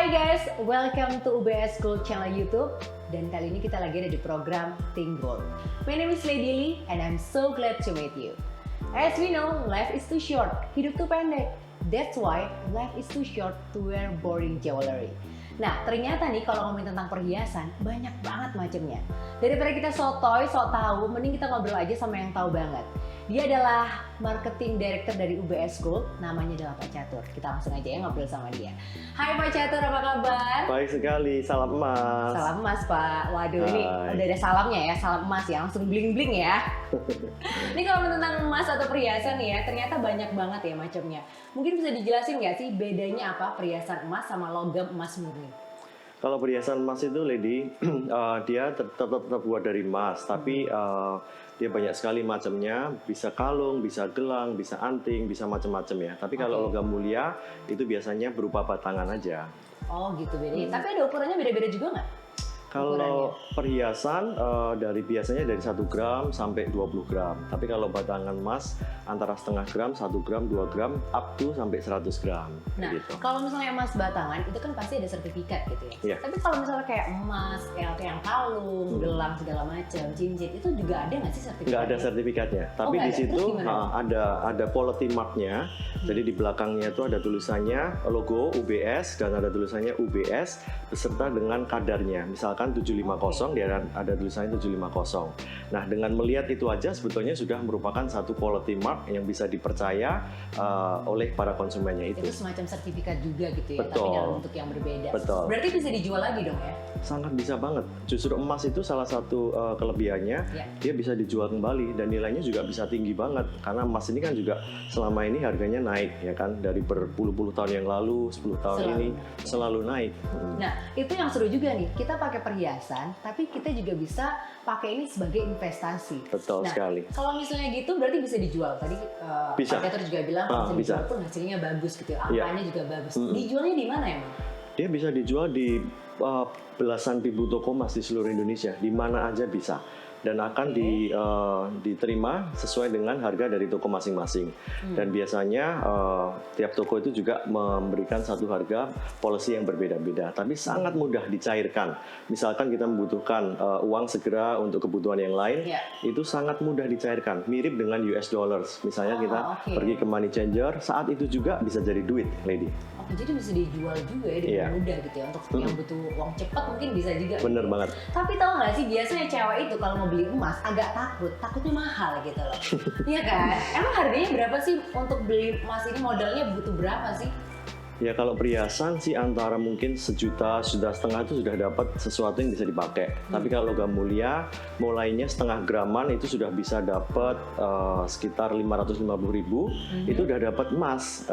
Hai guys, welcome to UBS Gold Channel YouTube. Dan kali ini kita lagi ada di program Think Gold. My name is Lady Lee and I'm so glad to meet you. As we know, life is too short, hidup tuh pendek. That's why life is too short to wear boring jewelry. Nah, ternyata nih kalau ngomongin tentang perhiasan, banyak banget macamnya. Daripada kita sotoy, so tahu, mending kita ngobrol aja sama yang tahu banget. Dia adalah marketing director dari UBS Gold, namanya adalah Pak Catur. Kita langsung aja ya ngobrol sama dia. Hai Pak Catur, apa kabar? Baik sekali, salam emas. Salam emas Pak. Waduh, ini udah ada salamnya ya, salam emas ya, langsung bling-bling ya. Ini kalau tentang emas atau perhiasan nih ya, ternyata banyak banget ya macamnya. Mungkin bisa dijelasin nggak sih bedanya apa perhiasan emas sama logam emas murni? Kalau perhiasan emas itu, Lady, dia tetap terbuat dari emas, tapi dia banyak sekali macamnya, bisa kalung, bisa gelang, bisa anting, bisa macam-macam ya. Tapi kalau logam mulia itu biasanya berupa batangan aja. Oh gitu bedanya. Tapi ada ukurannya beda-beda juga nggak? Kalau perhiasan biasanya dari 1 gram sampai 20 gram. Tapi kalau batangan emas antara setengah gram, 1 gram, 2 gram, up to sampai 100 gram. Nah, gitu. kalau misalnya emas batangan itu kan pasti ada sertifikat gitu ya. Iya. Tapi kalau misalnya kayak emas, kayak yang kalung, gelang segala macam, cincin itu juga ada nggak sih sertifikatnya? Nggak ada sertifikatnya. Tapi di situ ada quality mark-nya. Jadi di belakangnya itu ada tulisannya logo UBS dan ada tulisannya UBS beserta dengan kadarnya. Misalkan 750, dia ada tulisannya 750. Nah, dengan melihat itu aja sebetulnya sudah merupakan satu quality mark yang bisa dipercaya oleh para konsumennya itu. Itu semacam sertifikat juga gitu ya, Betul. tapi dalam bentuk yang berbeda. Betul. Berarti bisa dijual lagi dong ya? Sangat bisa banget. Justru emas itu salah satu kelebihannya, dia bisa dijual kembali dan nilainya juga bisa tinggi banget. Karena emas ini kan juga selama ini harganya naik ya kan, dari berpuluh-puluh tahun yang lalu, 10 tahun ini selalu naik. Nah, itu yang seru juga nih. Kita pakai perhiasan, tapi kita juga bisa pakai ini sebagai investasi. Betul sekali. Kalau misalnya gitu berarti bisa dijual. Tadi bisa. Pak Catur juga bilang bisa dijual pun hasilnya bagus gitu ya. Angkanya juga bagus. Dijualnya di mana emang? Dia bisa dijual di belasan ribu toko emas di seluruh Indonesia, di mana aja bisa. Dan akan diterima sesuai dengan harga dari toko masing-masing. Dan biasanya tiap toko itu juga memberikan satu harga policy yang berbeda-beda, tapi sangat mudah dicairkan. Misalkan kita membutuhkan uang segera untuk kebutuhan yang lain, itu sangat mudah dicairkan. Mirip dengan US dollars. Misalnya kita pergi ke money changer, saat itu juga bisa jadi duit, Lady. Jadi bisa dijual juga ya dengan mudah gitu ya. Untuk yang butuh uang cepat mungkin bisa juga. Bener banget. Tapi tahu nggak sih biasanya cewek itu kalau mau beli emas agak takutnya mahal gitu loh. Iya kan? Emang harganya berapa sih untuk beli emas ini, modalnya butuh berapa sih? Ya kalau perhiasan sih antara mungkin 1 juta, 1,5 juta itu sudah dapat sesuatu yang bisa dipakai. Tapi kalau logam mulia mulainya setengah graman itu sudah bisa dapat sekitar 550.000. Itu udah dapat emas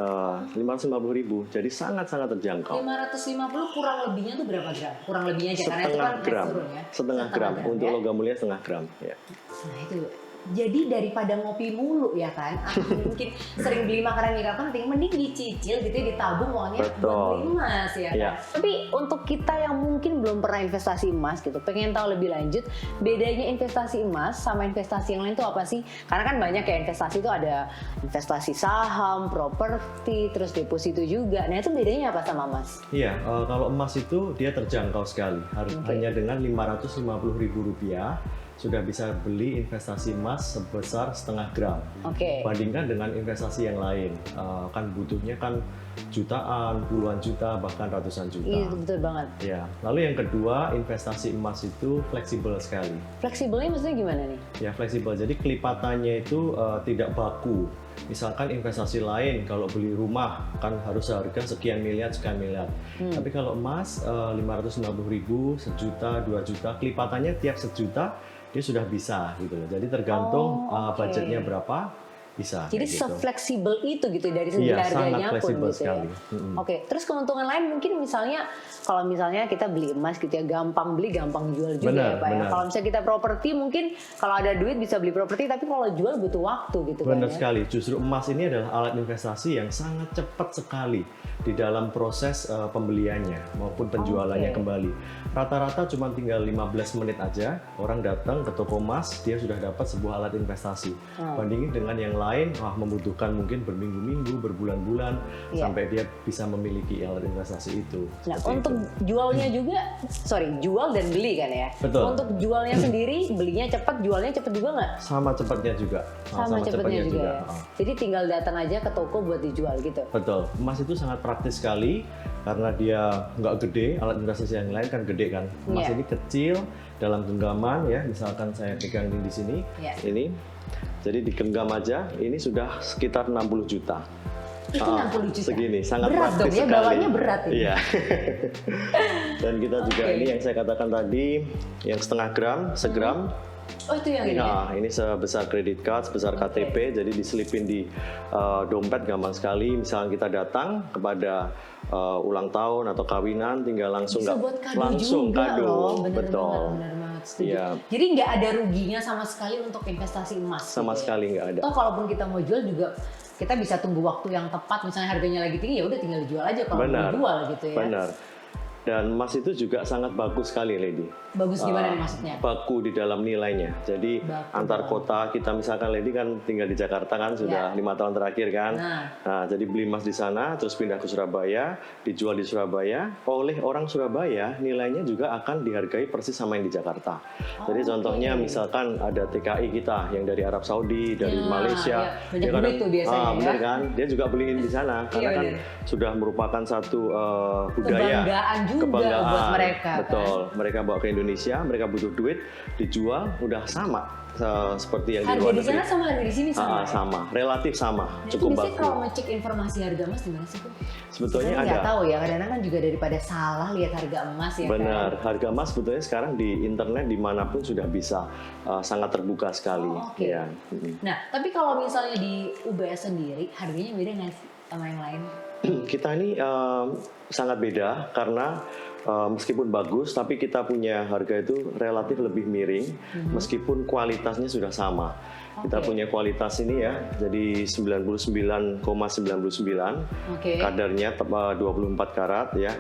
550.000. Jadi sangat-sangat terjangkau. 550 kurang lebihnya tuh berapa gram? Kurang lebihnya aja karena itu kan gram. turun ya. Setengah gram untuk logam mulia setengah gram. Ya. Nah itu. Jadi daripada ngopi mulu ya kan, atau mungkin sering beli makanan yang gak penting, mending dicicil gitu ya, ditabung uangnya buat beli emas ya kan. Tapi untuk kita yang mungkin belum pernah investasi emas gitu, pengen tahu lebih lanjut bedanya investasi emas sama investasi yang lain itu apa sih? Karena kan banyak ya investasi itu, ada investasi saham, properti, terus deposito juga. Nah itu bedanya apa sama emas? Iya, kalau emas itu dia terjangkau sekali, hanya dengan Rp550.000 sudah bisa beli investasi emas sebesar setengah gram. Bandingkan dengan investasi yang lain, kan butuhnya kan jutaan, puluhan juta, bahkan ratusan juta. Iya, betul banget. Ya. Lalu yang kedua, investasi emas itu fleksibel sekali. Fleksibelnya maksudnya gimana nih? Ya, fleksibel. Jadi kelipatannya itu tidak baku. Misalkan investasi lain, kalau beli rumah kan harus harga sekian miliar. Tapi kalau emas 550.000, 1 juta, 2 juta, kelipatannya tiap 1 juta dia sudah bisa gitu loh. Jadi tergantung budgetnya berapa, bisa. Jadi se-fleksibel itu gitu dari segi harganya pun gitu sekali. Ya. Terus keuntungan lain mungkin misalnya kalau misalnya kita beli emas gitu ya, gampang beli gampang jual juga ya Pak ya. Kalau misalnya kita properti mungkin kalau ada duit bisa beli properti, tapi kalau jual butuh waktu gitu kan. Benar sekali. Justru emas ini adalah alat investasi yang sangat cepat sekali di dalam proses pembeliannya maupun penjualannya kembali. Rata-rata cuma tinggal 15 menit aja orang datang ke toko emas, dia sudah dapat sebuah alat investasi. Bandingin dengan yang lain membutuhkan mungkin berminggu-minggu, berbulan-bulan Iya. sampai dia bisa memiliki alat investasi itu. Nah, Seperti untuk itu. jualnya juga, jual dan beli kan ya? Betul. Untuk jualnya sendiri, belinya cepat, jualnya cepat juga nggak? Sama cepatnya juga. Sama cepatnya juga ya? Oh. Jadi tinggal datang aja ke toko buat dijual gitu? Betul, emas itu sangat praktis sekali karena dia nggak gede, alat investasi yang lain kan gede kan. Emas Iya. ini kecil dalam genggaman ya, misalkan saya pegang di sini, Iya. ini, jadi digenggam aja, ini sudah sekitar 60 juta. Itu 60 juta? Segini, sangat Berat praktis dong ya, sekali. bawahnya berat ini. Iya. Dan kita juga Oke. ini yang saya katakan tadi, yang setengah gram, segram. Oh itu yang ini? ya? Nah, ini sebesar kredit card, sebesar KTP, jadi diselipin di dompet gampang sekali. Misalnya kita datang kepada ulang tahun atau kawinan, tinggal langsung Bisa buat kado langsung juga kado, loh, bener betul. banget, setuju. Iya. Jadi nggak ada ruginya sama sekali untuk investasi emas. Sama gitu ya? sekali nggak ada. Toh kalaupun kita mau jual juga kita bisa tunggu waktu yang tepat, misalnya harganya lagi tinggi ya udah tinggal dijual aja kalau Benar, mau jual gitu ya. benar. Dan emas itu juga sangat bagus sekali, Lady. Bagus gimana nih maksudnya? Baku di dalam nilainya. Jadi Baku antar dalam. kota kita misalkan Lady kan tinggal di Jakarta kan sudah Ya. 5 tahun terakhir kan. Nah. Jadi beli emas di sana, terus pindah ke Surabaya, dijual di Surabaya. Oleh orang Surabaya nilainya juga akan dihargai persis sama yang di Jakarta. Jadi contohnya misalkan ada TKI kita yang dari Arab Saudi, dari Ya, Malaysia, ya. Banyak duit tuh biasanya ya. bener kan? Dia juga beliin di sana karena Iya, kan bener. sudah merupakan satu budaya. Kebanggaan juga buat mereka, kan? Betul. Mereka bawa ke Indonesia, mereka butuh duit, dijual, udah sama seperti yang di Harga luar di sana negeri. sama harga di sini sama. ya? Sama, relatif sama, Nah, itu cukup biasanya bagus. kalau ngecek informasi harga emas di mana sih, Bang? Sebetulnya Saya ada. nggak tahu ya, kadang-kadang kan juga daripada salah lihat harga emas ya Benar, kan. harga emas sebetulnya sekarang di internet dimanapun sudah bisa, sangat terbuka sekali. Oh, oke. Ya. Mm. Nah, tapi kalau misalnya di UBS sendiri harganya beda nggak sih sama yang lain? Kita ini sangat beda karena meskipun bagus, tapi kita punya harga itu relatif lebih miring, meskipun kualitasnya sudah sama. Kita Oke. punya kualitas ini ya, jadi 99,99, Oke. kadarnya 24 karat ya,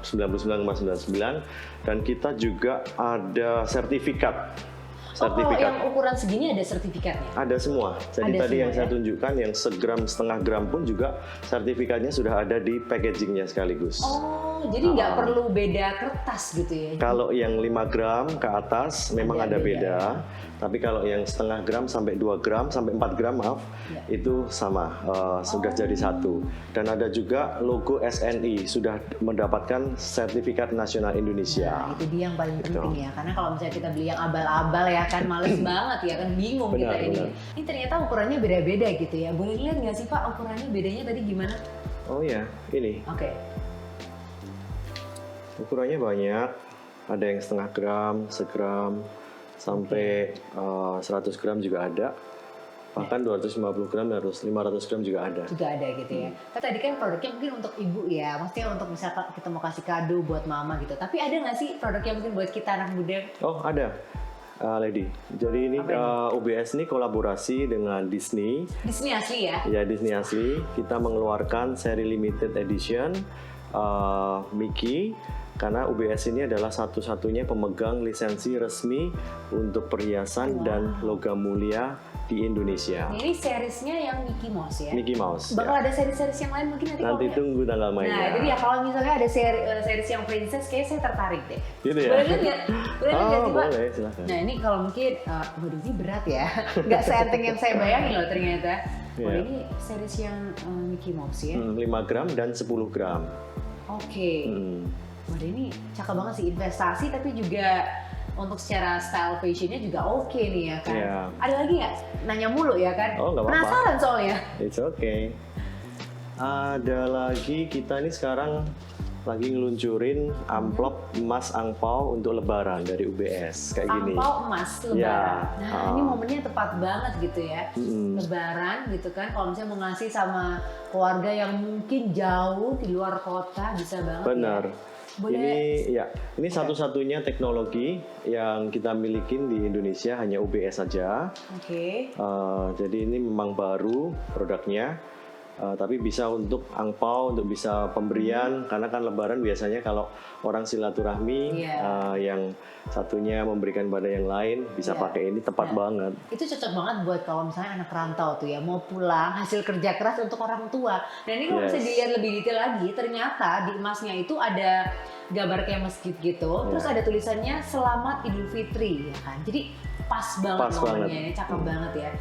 99,99, dan kita juga ada sertifikat. Oh, kalau yang ukuran segini ada sertifikatnya? Ada semua. Jadi Ada tadi semua, yang saya ya? tunjukkan yang segram setengah gram pun juga sertifikatnya sudah ada di packagingnya sekaligus. Oh, jadi nggak perlu beda kertas gitu ya? Kalau yang 5 gram ke atas memang Ada ada beda. beda. Tapi kalau yang setengah gram sampai 2 gram sampai 4 gram maaf, Ya. itu sama, sudah jadi satu. Dan ada juga logo SNI, sudah mendapatkan sertifikat nasional Indonesia. Nah, itu dia yang paling Gitu. penting ya, karena kalau misalnya kita beli yang abal-abal ya kan males banget ya kan, bingung Benar, kita ini. benar. Ini ternyata ukurannya beda-beda gitu ya. Boleh lihat nggak sih Pak ukurannya bedanya tadi gimana? Oh ya, ini Oke. ukurannya banyak. Ada yang setengah gram, segram, sampai 100 gram juga ada. Bahkan 250 gram, 500 gram juga ada. Juga ada gitu ya. Tapi tadi kan produknya mungkin untuk ibu ya, maksudnya untuk misalkan kita mau kasih kado buat mama gitu. Tapi ada nggak sih produk yang mungkin buat kita anak muda? Oh ada, Lady. Jadi ini Apa UBS ini kolaborasi dengan Disney. Disney asli ya? Ya Disney asli. Kita mengeluarkan seri limited edition Mickey. Karena UBS ini adalah satu-satunya pemegang lisensi resmi untuk perhiasan dan logam mulia di Indonesia. Ini seriesnya yang Mickey Mouse ya? Mickey Mouse. Bakal ya. ada seri-series yang lain mungkin nanti Nanti kalau tunggu tanggal Nah, mainnya. itu dia kalau misalnya ada series yang princess, kayaknya saya tertarik deh. Gitu ya? Boleh lihat nggak? Boleh lihat nggak sih, Pak? boleh, silakan. Nah, ini kalau mungkin, waduh ini berat ya. Nggak seenteng yang saya bayangin loh ternyata. Oh, Iya. ini series yang Mickey Mouse ya? 5 gram dan 10 gram. Oke. Hmm. Waduh ini cakep banget sih, investasi tapi juga untuk secara style fashionnya juga oke nih ya kan. Iya. Ada lagi nggak? Nanya mulu ya kan? Oh, nggak apa-apa. Penasaran soalnya. It's okay. Ada lagi, kita ini sekarang lagi ngeluncurin amplop emas angpau untuk lebaran dari UBS kayak gini. Angpau emas lebaran. Ya, Nah, ini momennya tepat banget gitu ya. Mm-mm. Lebaran gitu kan, kalau misalnya mau ngasih sama keluarga yang mungkin jauh di luar kota bisa banget. Benar. Ya. Boleh. Ini satu-satunya teknologi yang kita milikin di Indonesia, hanya UBS saja. Oke. Jadi ini memang baru produknya. Tapi bisa untuk angpau, untuk bisa pemberian, karena kan Lebaran biasanya kalau orang silaturahmi, yang satunya memberikan pada yang lain, bisa pakai ini tepat banget. Itu cocok banget buat kalau misalnya anak rantau tuh ya, mau pulang hasil kerja keras untuk orang tua. Dan ini kalau bisa dilihat lebih detail lagi, ternyata di emasnya itu ada gambar kayak masjid gitu, terus ada tulisannya Selamat Idul Fitri, ya kan? Jadi pas banget momennya, ini cakep banget ya.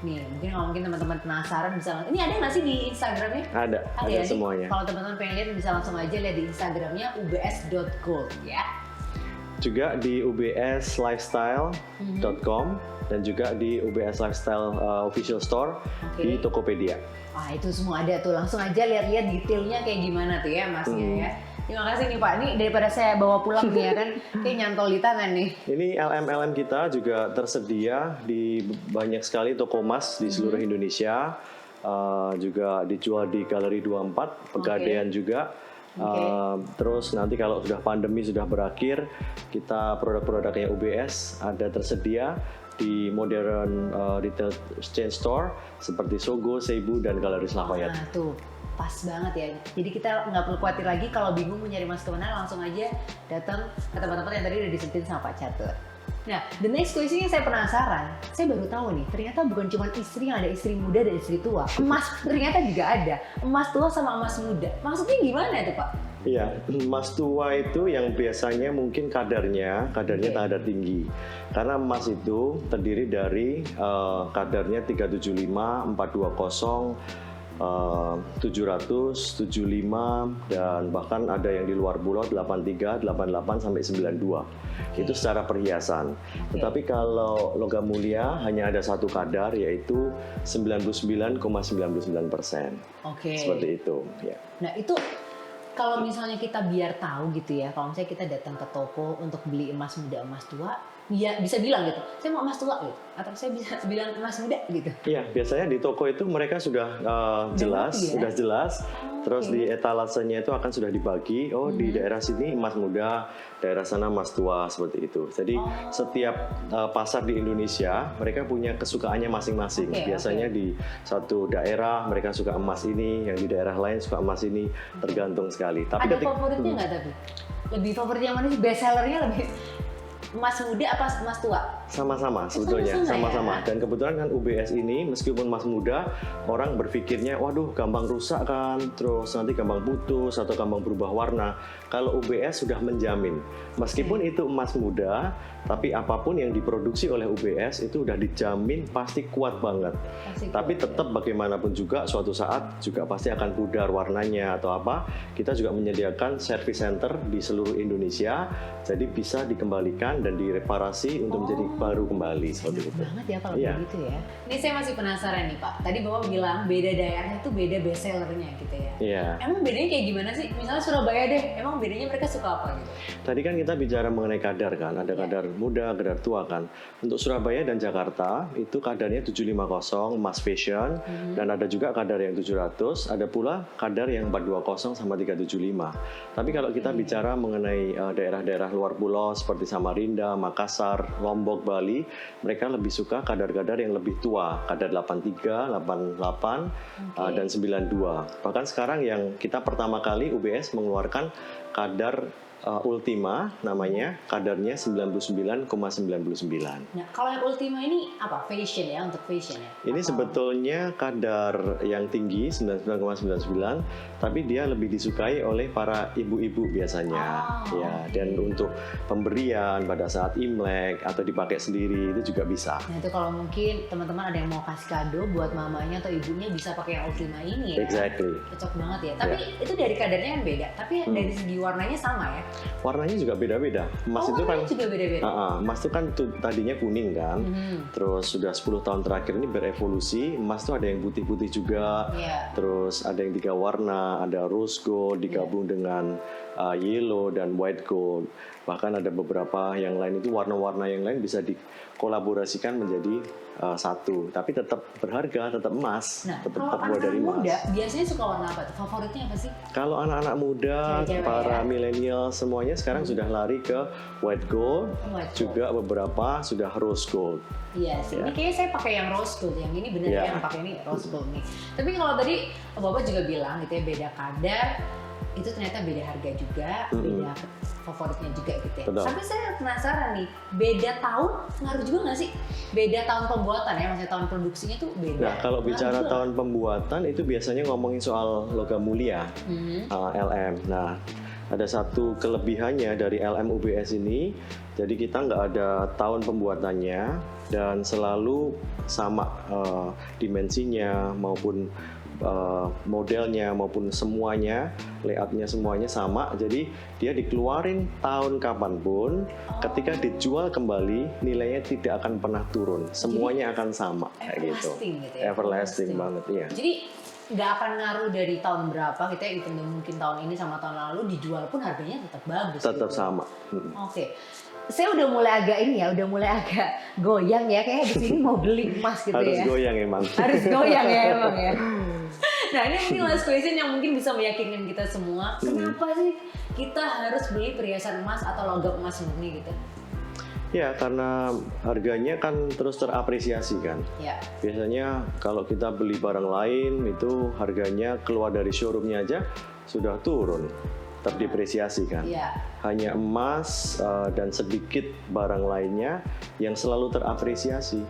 Nih, mungkin teman-teman penasaran bisa. Ini ada nggak sih di Instagramnya? Ada ya, semuanya. Kalau teman-teman pengen lihat bisa langsung aja lihat di Instagramnya ubs.gold ya. Juga di ubslifestyle.com dan juga di ubs lifestyle official store di Tokopedia. Wah, itu semua ada tuh. Langsung aja lihat-lihat detailnya kayak gimana tuh ya Masnya ya. Terima kasih nih Pak. Ini daripada saya bawa pulang nih ya kan, kayak nyantol di tangan nih. Ini LM kita juga tersedia di banyak sekali toko emas di seluruh Indonesia. Juga dijual di Galeri 24, Pegadaian juga. Terus nanti kalau sudah pandemi sudah berakhir, kita produk-produknya UBS ada tersedia di modern retail chain store seperti Sogo, Seibu, dan Galeries Lafayette. Nah tuh, pas banget ya. Jadi kita nggak perlu khawatir lagi kalau bingung mau nyari emas kemana, langsung aja datang ke tempat-tempat yang tadi udah disebutin sama Pak Catur. Nah, the next question yang saya penasaran, saya baru tahu nih, ternyata bukan cuma istri yang ada istri muda dan istri tua. Emas ternyata juga ada, emas tua sama emas muda. Maksudnya gimana tuh Pak? Iya, emas tua itu yang biasanya mungkin kadarnya kadar tinggi. Karena emas itu terdiri dari kadarnya 375, 420, 700, 75, dan bahkan ada yang di luar pulau 83, 88 sampai 92. Itu secara perhiasan. Tetapi kalau logam mulia hanya ada satu kadar, yaitu 99,99%. Seperti itu. Ya. Nah itu kalau misalnya kita biar tahu gitu ya, kalau misalnya kita datang ke toko untuk beli emas muda, emas tua, ya bisa bilang gitu, saya mau emas tua gitu, atau saya bisa bilang emas muda gitu. Iya, biasanya di toko itu mereka sudah jelas. Terus di etalasenya itu akan sudah dibagi. Di daerah sini emas muda, daerah sana emas tua, seperti itu. Jadi setiap pasar di Indonesia mereka punya kesukaannya masing-masing. Biasanya di satu daerah mereka suka emas ini, yang di daerah lain suka emas ini, tergantung sekali. Tapi ada favoritnya nggak tapi? Lebih favorit yang mana sih? Best sellernya lebih emas muda apa emas tua? Sama-sama sebetulnya, sama-sama. Dan kebetulan kan UBS ini meskipun emas muda, orang berpikirnya, waduh gampang rusak kan, terus nanti gampang putus atau gampang berubah warna. Kalau UBS sudah menjamin, meskipun itu emas muda, tapi apapun yang diproduksi oleh UBS itu udah dijamin pasti kuat banget. Tapi tetap bagaimanapun juga suatu saat juga pasti akan pudar warnanya atau apa. Kita juga menyediakan service center di seluruh Indonesia, jadi bisa dikembalikan dan direparasi untuk menjadi baru kembali. Seperti itu. Banget ya kalau begitu ya. Ini saya masih penasaran nih Pak. Tadi Bapak bilang beda daerahnya tuh beda best sellernya gitu ya. Iya. Emang bedanya kayak gimana sih? Misalnya Surabaya deh, emang bedanya mereka suka apa gitu? Tadi kan kita bicara mengenai kadar kan, ada kadar muda, kadar tua kan. Untuk Surabaya dan Jakarta itu kadarnya 750 emas fashion, dan ada juga kadar yang 700, ada pula kadar yang 420 sama 375. Tapi kalau kita bicara mengenai daerah-daerah luar pulau seperti Samarinda, Makassar, Lombok, Bali, mereka lebih suka kadar-kadar yang lebih tua, kadar 83, 88, dan 92. Bahkan sekarang yang kita pertama kali UBS mengeluarkan kadar Ultima namanya, kadarnya 99,99. Nah, kalau yang Ultima ini apa? Fashion ya, untuk fashion ya? Ini sebetulnya kadar yang tinggi 99,99, tapi dia lebih disukai oleh para ibu-ibu biasanya. Dan untuk pemberian pada saat Imlek atau dipakai sendiri itu juga bisa. Nah, itu kalau mungkin teman-teman ada yang mau kasih kado buat mamanya atau ibunya bisa pakai yang Ultima ini ya. Exactly. Cocok banget ya. Tapi itu dari kadarnya kan beda, tapi dari segi warnanya sama ya. Warnanya juga beda-beda. Emas itu kan juga beda-beda. Emas itu kan tadinya kuning kan. Terus sudah 10 tahun terakhir ini berevolusi. Emas itu ada yang putih-putih juga. Terus ada yang 3 warna, ada rose gold digabung dengan yellow dan white gold. Bahkan ada beberapa yang lain itu warna-warna yang lain bisa dikolaborasikan menjadi satu, tapi tetap berharga, tetap emas, Nah, tetap kalau terbuat anak dari emas. muda biasanya suka warna apa tuh? Favoritnya apa sih? Kalau anak-anak muda, Cewek-cewek para ya. milenial semuanya sekarang sudah lari ke white gold, White gold. juga beberapa sudah rose gold. Iya sih, Ya. ini kayaknya saya pakai yang rose gold, yang ini bener Ya. yang pakai ini rose gold nih. Tapi kalau tadi Bapak juga bilang gitu ya, beda kadar, itu ternyata beda harga juga, beda favoritnya juga gitu ya. Betul. Tapi saya penasaran nih, beda tahun ngaruh juga nggak sih? Beda tahun pembuatan ya, maksudnya tahun produksinya tuh beda. Nah, kalau Ngaruh bicara juga tahun pembuatan itu biasanya ngomongin soal logam mulia, nggak? LM. Nah, ada satu kelebihannya dari LM UBS ini, jadi kita nggak ada tahun pembuatannya dan selalu sama dimensinya maupun modelnya maupun semuanya, layoutnya semuanya sama. Jadi dia dikeluarin tahun kapanpun, ketika dijual kembali nilainya tidak akan pernah turun, semuanya akan sama kayak gitu. Everlasting gitu ya. Everlasting banget ya. Jadi nggak akan ngaruh dari tahun berapa gitu ya, even though mungkin tahun ini sama tahun lalu dijual pun harganya tetap bagus. Tetap gitu. sama. Oke. Saya udah mulai agak ini ya, udah mulai agak goyang ya, kayak di sini mau beli emas gitu Harus ya. goyang emang. Harus goyang ya emang ya. Nah ini mungkin last question yang mungkin bisa meyakinkan kita semua. Kenapa sih kita harus beli perhiasan emas atau logam emas murni gitu? Ya, karena harganya kan terus terapresiasi kan. Ya. Biasanya kalau kita beli barang lain itu harganya keluar dari showroomnya aja sudah turun, terdepresiasi kan. Iya. Hanya emas dan sedikit barang lainnya yang selalu terapresiasi.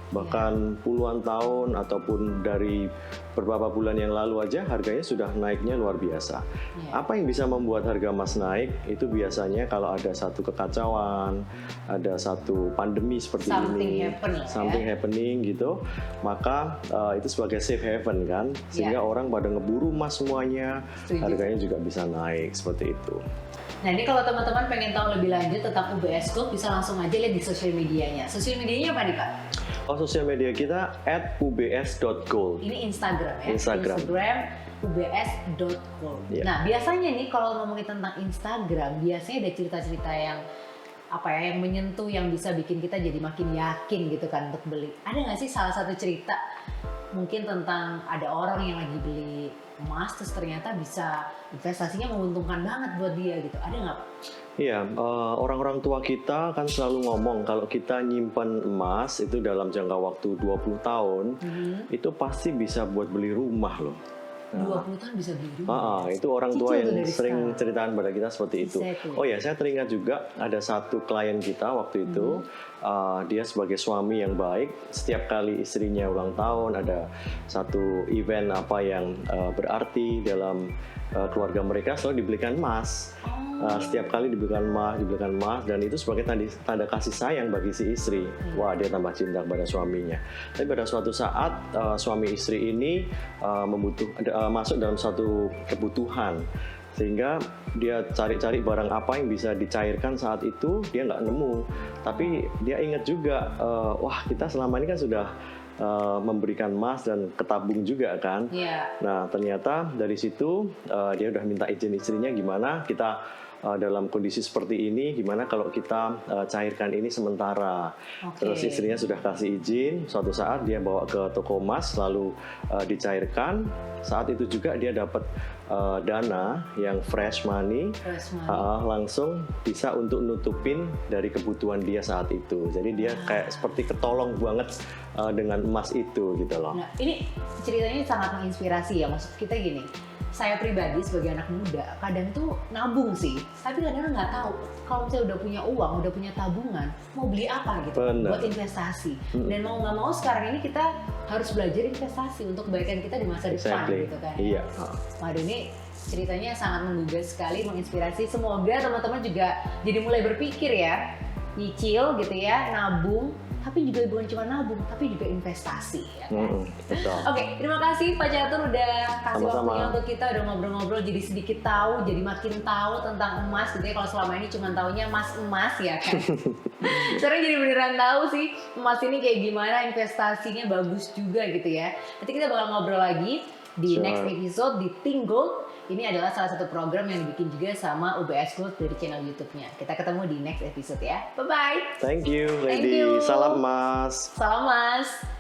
Bahkan puluhan tahun ataupun dari beberapa bulan yang lalu aja harganya sudah naiknya luar biasa. Iya. Apa yang bisa membuat harga emas naik? Itu biasanya kalau ada satu kekacauan, ada satu pandemi seperti Something ini, happen lah ya. something happening gitu, maka itu sebagai safe haven kan, sehingga Iya. orang pada ngeburu emas semuanya, Setuju. harganya juga bisa naik seperti itu. Nah ini kalau teman-teman pengen tahu lebih lanjut tentang UBS Gold bisa langsung aja lihat di sosial medianya. Sosial medianya apa nih Pak? Sosial media kita @ubs.gold. Ini Instagram ya. Instagram. ubs.gold. Iya. Nah biasanya nih kalau ngomongin tentang Instagram, biasanya ada cerita-cerita yang apa ya, yang menyentuh, yang bisa bikin kita jadi makin yakin gitu kan untuk beli. Ada nggak sih salah satu cerita mungkin tentang ada orang yang lagi beli emas terus ternyata bisa investasinya menguntungkan banget buat dia gitu? Ada nggak Pak? Iya, orang-orang tua kita kan selalu ngomong kalau kita nyimpan emas itu dalam jangka waktu 20 tahun, itu pasti bisa buat beli rumah loh. 20 tahun bisa beli rumah. Itu orang tua Cicil tuh yang dari sering sekarang. ceritakan pada kita seperti itu. Exactly. Oh ya, saya teringat juga ada satu klien kita waktu itu, dia sebagai suami yang baik, setiap kali istrinya ulang tahun ada satu event apa yang berarti dalam keluarga mereka selalu dibelikan emas. Setiap kali dibelikan emas dan itu sebagai tanda kasih sayang bagi si istri. Wah, dia tambah cinta kepada suaminya. Tapi pada suatu saat suami istri ini masuk dalam satu kebutuhan, sehingga dia cari-cari barang apa yang bisa dicairkan saat itu, dia nggak nemu. Tapi dia ingat juga, wah kita selama ini kan sudah memberikan emas dan ketabung juga kan. Iya. Nah ternyata dari situ dia udah minta izin istrinya, gimana kita dalam kondisi seperti ini, gimana kalau kita cairkan ini sementara. Oke. Terus istrinya sudah kasih izin, suatu saat dia bawa ke toko emas lalu dicairkan. Saat itu juga dia dapat dana yang fresh money, Fresh money. langsung bisa untuk nutupin dari kebutuhan dia saat itu. Jadi dia kayak seperti ketolong banget dengan emas itu gitu loh. Nah, ini ceritanya sangat menginspirasi ya. Maksud kita gini, saya pribadi sebagai anak muda kadang tuh nabung sih, tapi kadang nggak tahu kalau misalnya udah punya uang, udah punya tabungan, mau beli apa gitu Bener. buat investasi. Dan mau nggak mau sekarang ini kita harus belajar investasi untuk kebaikan kita di masa depan Exactly. gitu kan. Iya. Waduh, ini ceritanya sangat menggugah sekali, menginspirasi. Semoga teman-teman juga jadi mulai berpikir ya, nyicil gitu ya, nabung, tapi juga bukan cuma nabung, tapi juga investasi ya kan? Betul. Oke, terima kasih Pak Catur udah kasih Sama-sama. waktunya untuk kita, udah ngobrol-ngobrol, jadi sedikit tahu, jadi makin tahu tentang emas gitu ya. Kalau selama ini cuma taunya emas ya kan. Sekarang jadi beneran tahu sih emas ini kayak gimana, investasinya bagus juga gitu ya. Nanti kita bakal ngobrol lagi di Sure. next episode di Think Gold ini adalah salah satu program yang dibikin juga sama UBS Gold dari channel YouTube-nya. Kita ketemu di next episode ya. Bye-bye. Thank you, Thank Lady. you. Salam, Mas. Salam Mas.